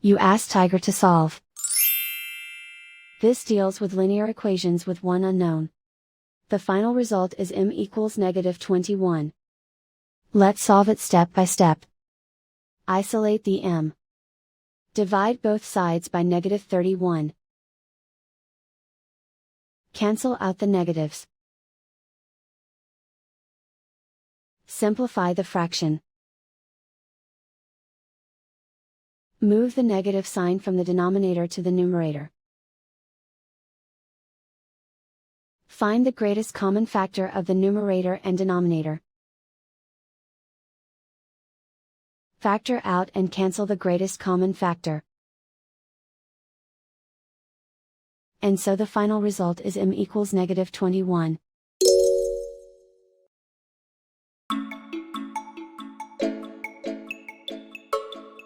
You ask Tiger to solve. This deals with linear equations with one unknown. The final result is m equals -21. Let's solve it step by step. Isolate the m. Divide both sides by -31. Cancel out the negatives. Simplify the fraction. Move the negative sign from the denominator to the numerator. Find the greatest common factor of the numerator and denominator. Factor out and cancel the greatest common factor. And so the final result is m equals -21.